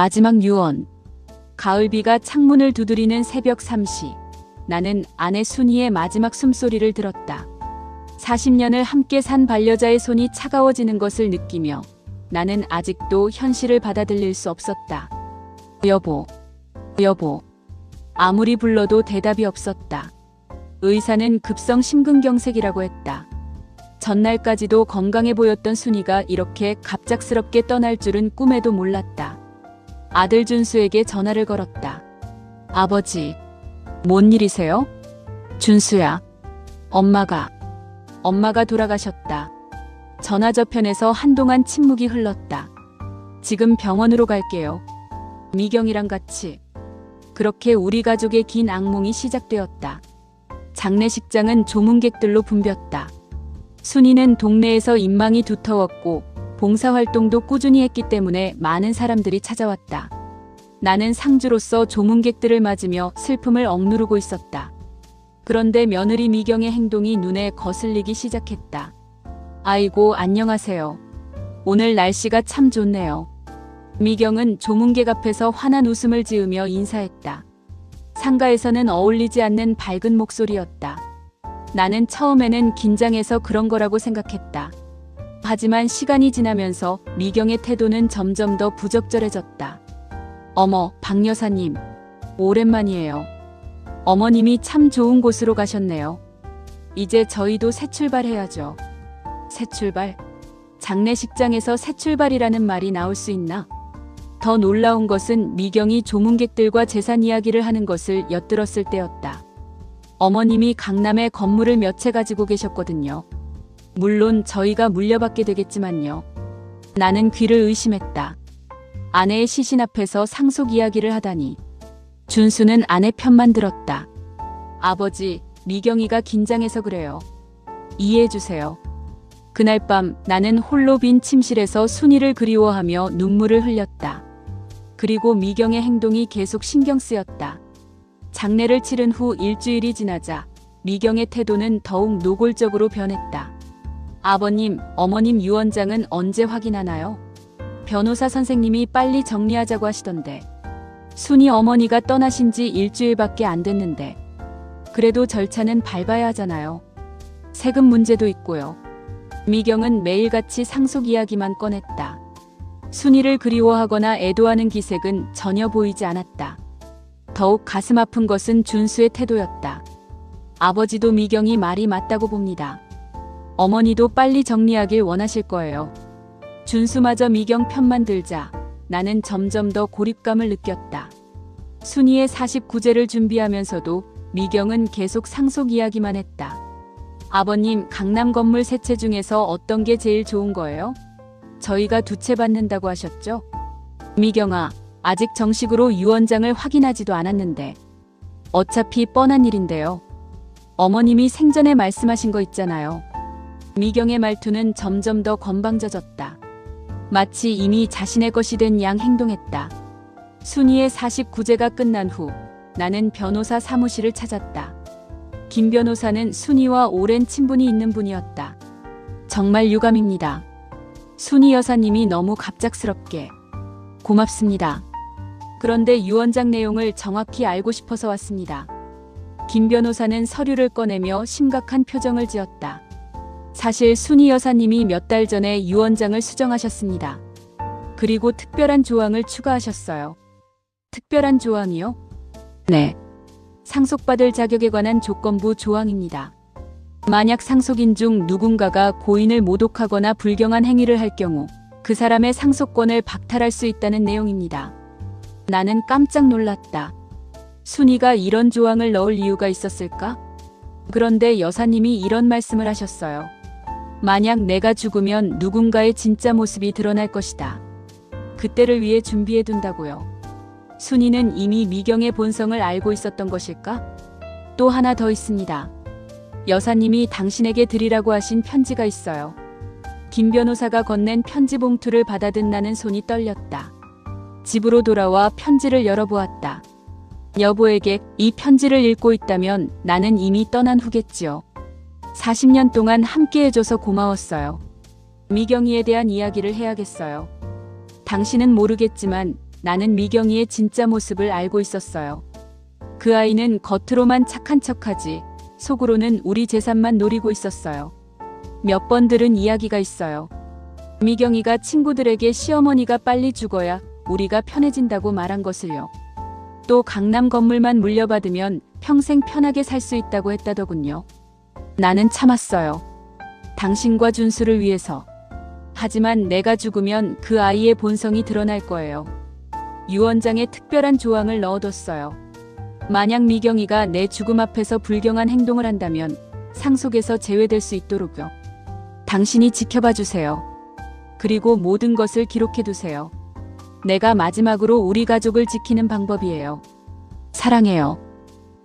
마지막 유언. 가을비가 창문을 두드리는 새벽 3시. 나는 아내 순이의 마지막 숨소리를 들었다. 40년을 함께 산 반려자의 손이 차가워지는 것을 느끼며 나는 아직도 현실을 받아들일 수 없었다. 여보, 여보. 아무리 불러도 대답이 없었다. 의사는 급성 심근경색이라고 했다. 전날까지도 건강해 보였던 순이가 이렇게 갑작스럽게 떠날 줄은 꿈에도 몰랐다. 아들 준수에게 전화를 걸었다. 아버지, 뭔 일이세요? 준수야, 엄마가 돌아가셨다. 전화 저편에서 한동안 침묵이 흘렀다. 지금 병원으로 갈게요. 미경이랑 같이. 그렇게 우리 가족의 긴 악몽이 시작되었다. 장례식장은 조문객들로 붐볐다. 순이는 동네에서 인망이 두터웠고 봉사활동도 꾸준히 했기 때문에 많은 사람들이 찾아왔다. 나는 상주로서 조문객들을 맞으며 슬픔을 억누르고 있었다. 그런데 며느리 미경의 행동이 눈에 거슬리기 시작했다. 아이고, 안녕하세요. 오늘 날씨가 참 좋네요. 미경은 조문객 앞에서 환한 웃음을 지으며 인사했다. 상가에서는 어울리지 않는 밝은 목소리였다. 나는 처음에는 긴장해서 그런 거라고 생각했다. 하지만 시간이 지나면서 미경의 태도는 점점 더 부적절해졌다. 어머, 박 여사님. 오랜만이에요. 어머님이 참 좋은 곳으로 가셨네요. 이제 저희도 새 출발해야죠. 새 출발? 장례식장에서 새 출발이라는 말이 나올 수 있나? 더 놀라운 것은 미경이 조문객들과 재산 이야기를 하는 것을 엿들었을 때였다. 어머님이 강남에 건물을 몇 채 가지고 계셨거든요. 물론 저희가 물려받게 되겠지만요. 나는 귀를 의심했다. 아내의 시신 앞에서 상속 이야기를 하다니. 준수는 아내 편만 들었다. 아버지, 미경이가 긴장해서 그래요. 이해해주세요. 그날 밤 나는 홀로 빈 침실에서 순이를 그리워하며 눈물을 흘렸다. 그리고 미경의 행동이 계속 신경 쓰였다. 장례를 치른 후 일주일이 지나자 미경의 태도는 더욱 노골적으로 변했다. 아버님, 어머님 유언장은 언제 확인하나요? 변호사 선생님이 빨리 정리하자고 하시던데. 순이 어머니가 떠나신 지 일주일밖에 안 됐는데. 그래도 절차는 밟아야 하잖아요. 세금 문제도 있고요. 미경은 매일같이 상속 이야기만 꺼냈다. 순이를 그리워하거나 애도하는 기색은 전혀 보이지 않았다. 더욱 가슴 아픈 것은 준수의 태도였다. 아버지도 미경이 말이 맞다고 봅니다. 어머니도 빨리 정리하길 원하실 거예요. 준수마저 미경 편만 들자 나는 점점 더 고립감을 느꼈다. 순이의 49제를 준비하면서도 미경은 계속 상속 이야기만 했다. 아버님, 강남 건물 세 채 중에서 어떤 게 제일 좋은 거예요? 저희가 2채 받는다고 하셨죠? 미경아, 아직 정식으로 유언장을 확인하지도 않았는데. 어차피 뻔한 일인데요. 어머님이 생전에 말씀하신 거 있잖아요. 미경의 말투는 점점 더 건방져졌다. 마치 이미 자신의 것이 된 양 행동했다. 순이의 49제가 끝난 후 나는 변호사 사무실을 찾았다. 김 변호사는 순이와 오랜 친분이 있는 분이었다. 정말 유감입니다. 순이 여사님이 너무 갑작스럽게. 고맙습니다. 그런데 유언장 내용을 정확히 알고 싶어서 왔습니다. 김 변호사는 서류를 꺼내며 심각한 표정을 지었다. 사실 순이 여사님이 몇 달 전에 유언장을 수정하셨습니다. 그리고 특별한 조항을 추가하셨어요. 특별한 조항이요? 네. 상속받을 자격에 관한 조건부 조항입니다. 만약 상속인 중 누군가가 고인을 모독하거나 불경한 행위를 할 경우 그 사람의 상속권을 박탈할 수 있다는 내용입니다. 나는 깜짝 놀랐다. 순이가 이런 조항을 넣을 이유가 있었을까? 그런데 여사님이 이런 말씀을 하셨어요. 만약 내가 죽으면 누군가의 진짜 모습이 드러날 것이다. 그때를 위해 준비해둔다고요. 순이는 이미 미경의 본성을 알고 있었던 것일까? 또 하나 더 있습니다. 여사님이 당신에게 드리라고 하신 편지가 있어요. 김 변호사가 건넨 편지 봉투를 받아든 나는 손이 떨렸다. 집으로 돌아와 편지를 열어보았다. 여보에게 이 편지를 읽고 있다면 나는 이미 떠난 후겠지요. 40년 동안 함께 해줘서 고마웠어요. 미경이에 대한 이야기를 해야겠어요. 당신은 모르겠지만 나는 미경이의 진짜 모습을 알고 있었어요. 그 아이는 겉으로만 착한 척하지 속으로는 우리 재산만 노리고 있었어요. 몇 번 들은 이야기가 있어요. 미경이가 친구들에게 시어머니가 빨리 죽어야 우리가 편해진다고 말한 것을요. 또 강남 건물만 물려받으면 평생 편하게 살 수 있다고 했다더군요. 나는 참았어요. 당신과 준수를 위해서. 하지만 내가 죽으면 그 아이의 본성이 드러날 거예요. 유언장에 특별한 조항을 넣어뒀어요. 만약 미경이가 내 죽음 앞에서 불경한 행동을 한다면 상속에서 제외될 수 있도록요. 당신이 지켜봐 주세요. 그리고 모든 것을 기록해 두세요. 내가 마지막으로 우리 가족을 지키는 방법이에요. 사랑해요.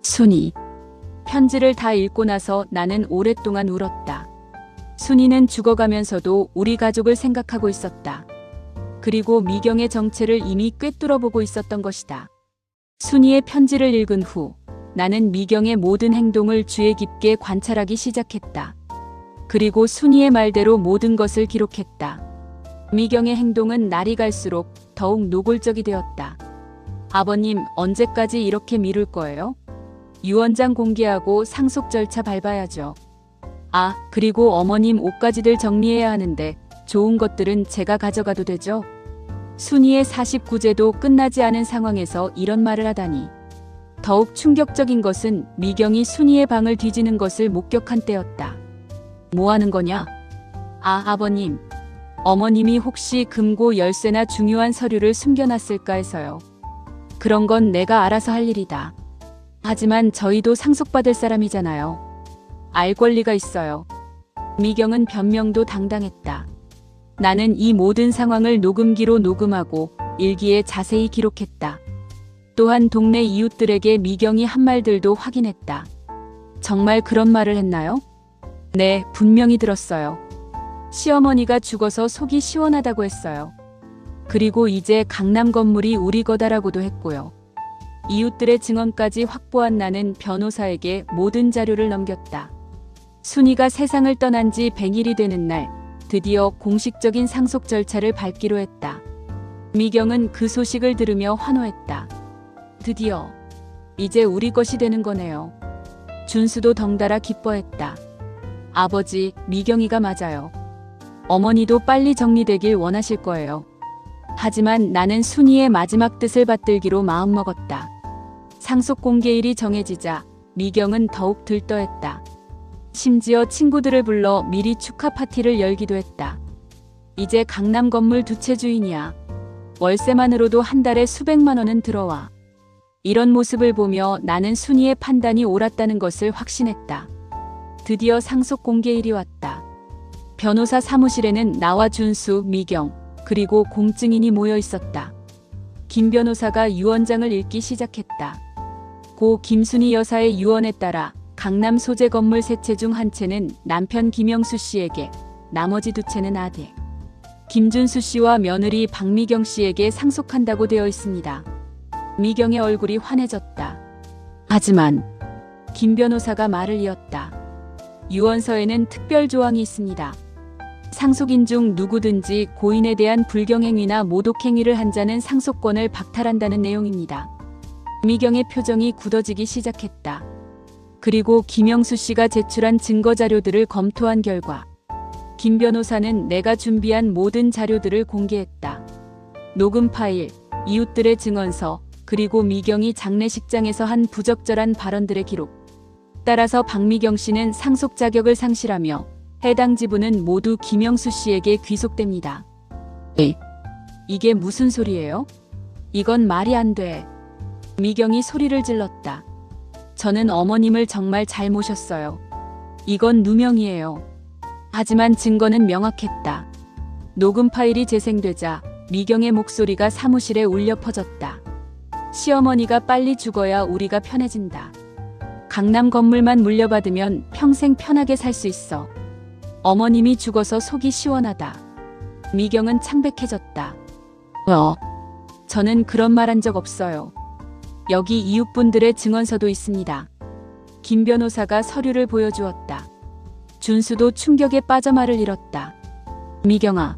순이. 편지를 다 읽고 나서 나는 오랫동안 울었다. 순이는 죽어가면서도 우리 가족을 생각하고 있었다. 그리고 미경의 정체를 이미 꿰뚫어보고 있었던 것이다. 순이의 편지를 읽은 후 나는 미경의 모든 행동을 주의 깊게 관찰하기 시작했다. 그리고 순이의 말대로 모든 것을 기록했다. 미경의 행동은 날이 갈수록 더욱 노골적이 되었다. 아버님, 언제까지 이렇게 미룰 거예요? 유언장 공개하고 상속 절차 밟아야죠. 아, 그리고 어머님 옷가지들 정리해야 하는데 좋은 것들은 제가 가져가도 되죠? 순이의 49제도 끝나지 않은 상황에서 이런 말을 하다니. 더욱 충격적인 것은 미경이 순이의 방을 뒤지는 것을 목격한 때였다. 뭐 하는 거냐? 아, 아버님. 어머님이 혹시 금고 열쇠나 중요한 서류를 숨겨놨을까 해서요. 그런 건 내가 알아서 할 일이다. 하지만 저희도 상속받을 사람이잖아요. 알 권리가 있어요. 미경은 변명도 당당했다. 나는 이 모든 상황을 녹음기로 녹음하고 일기에 자세히 기록했다. 또한 동네 이웃들에게 미경이 한 말들도 확인했다. 정말 그런 말을 했나요? 네, 분명히 들었어요. 시어머니가 죽어서 속이 시원하다고 했어요. 그리고 이제 강남 건물이 우리 거다라고도 했고요. 이웃들의 증언까지 확보한 나는 변호사에게 모든 자료를 넘겼다. 순이가 세상을 떠난 지 100일이 되는 날, 드디어 공식적인 상속 절차를 밟기로 했다. 미경은 그 소식을 들으며 환호했다. 드디어, 이제 우리 것이 되는 거네요. 준수도 덩달아 기뻐했다. 아버지, 미경이가 맞아요. 어머니도 빨리 정리되길 원하실 거예요. 하지만 나는 순이의 마지막 뜻을 받들기로 마음먹었다. 상속 공개일이 정해지자 미경은 더욱 들떠했다. 심지어 친구들을 불러 미리 축하 파티를 열기도 했다. 이제 강남 건물 두 채 주인이야. 월세만으로도 한 달에 수백만 원은 들어와. 이런 모습을 보며 나는 순이의 판단이 옳았다는 것을 확신했다. 드디어 상속 공개일이 왔다. 변호사 사무실에는 나와 준수, 미경, 그리고 공증인이 모여 있었다. 김 변호사가 유언장을 읽기 시작했다. 고 김순이 여사의 유언에 따라 강남 소재 건물 세 채 중 한 채는 남편 김영수 씨에게, 나머지 두 채는 아들 김준수 씨와 며느리 박미경 씨에게 상속한다고 되어 있습니다. 미경의 얼굴이 환해졌다. 하지만 김 변호사가 말을 이었다. 유언서에는 특별 조항이 있습니다. 상속인 중 누구든지 고인에 대한 불경행위나 모독행위를 한 자는 상속권을 박탈한다는 내용입니다. 미경의 표정이 굳어지기 시작했다. 그리고 김영수 씨가 제출한 증거 자료들을 검토한 결과 김 변호사는 내가 준비한 모든 자료들을 공개했다. 녹음 파일, 이웃들의 증언서, 그리고 미경이 장례식장에서 한 부적절한 발언들의 기록. 따라서 박미경 씨는 상속 자격을 상실하며 해당 지분은 모두 김영수 씨에게 귀속됩니다. 이게 무슨 소리예요? 이건 말이 안 돼. 미경이 소리를 질렀다. 저는 어머님을 정말 잘 모셨어요. 이건 누명이에요. 하지만 증거는 명확했다. 녹음 파일이 재생되자 미경의 목소리가 사무실에 울려 퍼졌다. 시어머니가 빨리 죽어야 우리가 편해진다. 강남 건물만 물려받으면 평생 편하게 살 수 있어. 어머님이 죽어서 속이 시원하다. 미경은 창백해졌다. 저는 그런 말 한 적 없어요. 여기 이웃분들의 증언서도 있습니다. 김 변호사가 서류를 보여주었다. 준수도 충격에 빠져 말을 잃었다. 미경아,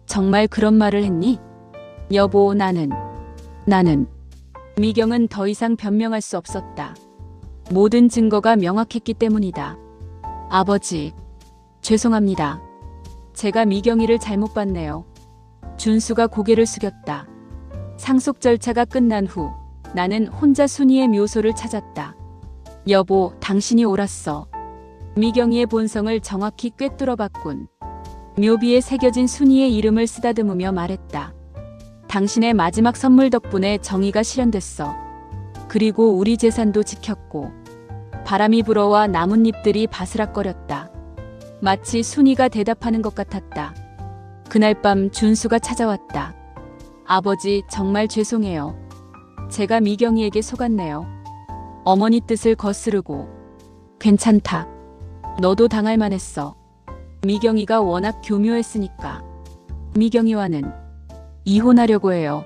정말 그런 말을 했니? 여보, 나는 나는. 미경은 더 이상 변명할 수 없었다. 모든 증거가 명확했기 때문이다. 아버지, 죄송합니다. 제가 미경이를 잘못 봤네요. 준수가 고개를 숙였다. 상속 절차가 끝난 후 나는 혼자 순이의 묘소를 찾았다. 여보, 당신이 옳았어. 미경이의 본성을 정확히 꿰뚫어봤군. 묘비에 새겨진 순이의 이름을 쓰다듬으며 말했다. 당신의 마지막 선물 덕분에 정의가 실현됐어. 그리고 우리 재산도 지켰고. 바람이 불어와 나뭇잎들이 바스락거렸다. 마치 순이가 대답하는 것 같았다. 그날 밤 준수가 찾아왔다. 아버지, 정말 죄송해요. 제가 미경이에게 속았네요. 어머니 뜻을 거스르고. 괜찮다. 너도 당할 만했어. 미경이가 워낙 교묘했으니까. 미경이와는 이혼하려고 해요.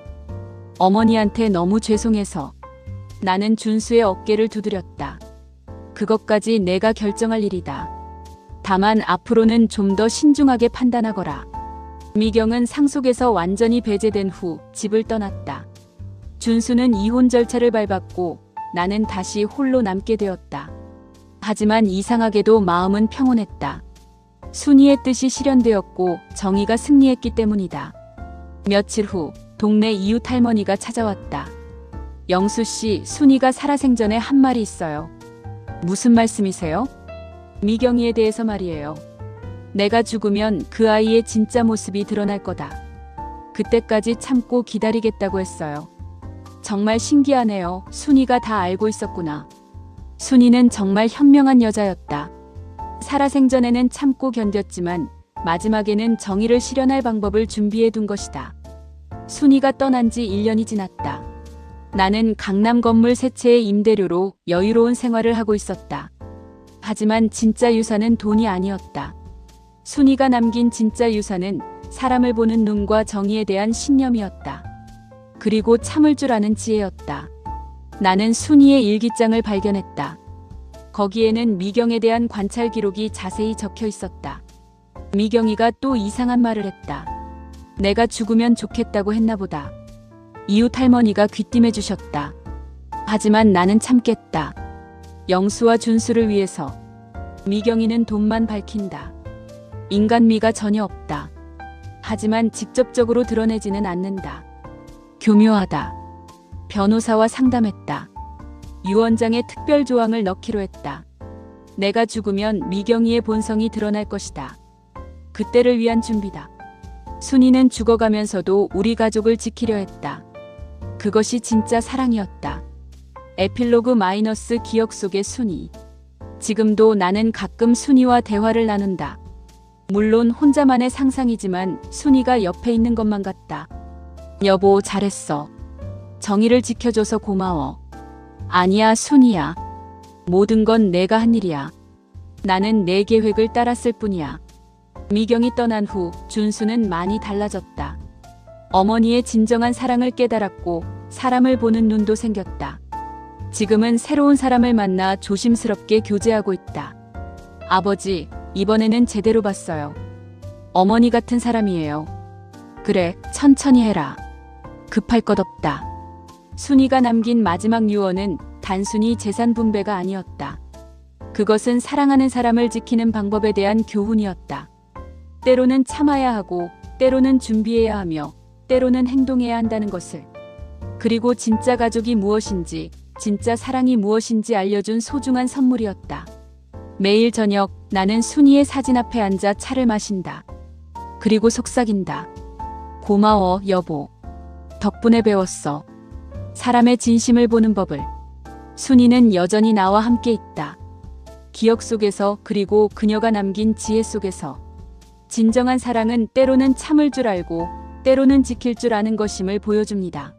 어머니한테 너무 죄송해서. 나는 준수의 어깨를 두드렸다. 그것까지 내가 결정할 일이다. 다만 앞으로는 좀 더 신중하게 판단하거라. 미경은 상속에서 완전히 배제된 후 집을 떠났다. 준수는 이혼 절차를 밟았고 나는 다시 홀로 남게 되었다. 하지만 이상하게도 마음은 평온했다. 순이의 뜻이 실현되었고 정의가 승리했기 때문이다. 며칠 후 동네 이웃 할머니가 찾아왔다. 영수 씨, 순이가 살아생전에 한 말이 있어요. 무슨 말씀이세요? 미경이에 대해서 말이에요. 내가 죽으면 그 아이의 진짜 모습이 드러날 거다. 그때까지 참고 기다리겠다고 했어요. 정말 신기하네요. 순이가 다 알고 있었구나. 순이는 정말 현명한 여자였다. 살아생전에는 참고 견뎠지만 마지막에는 정의를 실현할 방법을 준비해 둔 것이다. 순이가 떠난 지 1년이 지났다. 나는 강남 건물 세 채의 임대료로 여유로운 생활을 하고 있었다. 하지만 진짜 유산은 돈이 아니었다. 순이가 남긴 진짜 유산은 사람을 보는 눈과 정의에 대한 신념이었다. 그리고 참을 줄 아는 지혜였다. 나는 순이의 일기장을 발견했다. 거기에는 미경에 대한 관찰 기록이 자세히 적혀 있었다. 미경이가 또 이상한 말을 했다. 내가 죽으면 좋겠다고 했나 보다. 이웃 할머니가 귀띔해 주셨다. 하지만 나는 참겠다. 영수와 준수를 위해서. 미경이는 돈만 밝힌다. 인간미가 전혀 없다. 하지만 직접적으로 드러내지는 않는다. 교묘하다. 변호사와 상담했다. 유언장에 특별 조항을 넣기로 했다. 내가 죽으면 미경이의 본성이 드러날 것이다. 그때를 위한 준비다. 순이는 죽어가면서도 우리 가족을 지키려 했다. 그것이 진짜 사랑이었다. 에필로그 마이너스 기억 속의 순이. 지금도 나는 가끔 순이와 대화를 나눈다. 물론 혼자만의 상상이지만 순이가 옆에 있는 것만 같다. 여보, 잘했어. 정의를 지켜줘서 고마워. 아니야, 순이야. 모든 건 내가 한 일이야. 나는 내 계획을 따랐을 뿐이야. 미경이 떠난 후 준수는 많이 달라졌다. 어머니의 진정한 사랑을 깨달았고 사람을 보는 눈도 생겼다. 지금은 새로운 사람을 만나 조심스럽게 교제하고 있다. 아버지, 이번에는 제대로 봤어요. 어머니 같은 사람이에요. 그래, 천천히 해라. 급할 것 없다. 순이가 남긴 마지막 유언은 단순히 재산 분배가 아니었다. 그것은 사랑하는 사람을 지키는 방법에 대한 교훈이었다. 때로는 참아야 하고, 때로는 준비해야 하며, 때로는 행동해야 한다는 것을. 그리고 진짜 가족이 무엇인지, 진짜 사랑이 무엇인지 알려준 소중한 선물이었다. 매일 저녁 나는 순이의 사진 앞에 앉아 차를 마신다. 그리고 속삭인다. 고마워, 여보. 덕분에 배웠어. 사람의 진심을 보는 법을. 순이는 여전히 나와 함께 있다. 기억 속에서, 그리고 그녀가 남긴 지혜 속에서. 진정한 사랑은 때로는 참을 줄 알고 때로는 지킬 줄 아는 것임을 보여줍니다.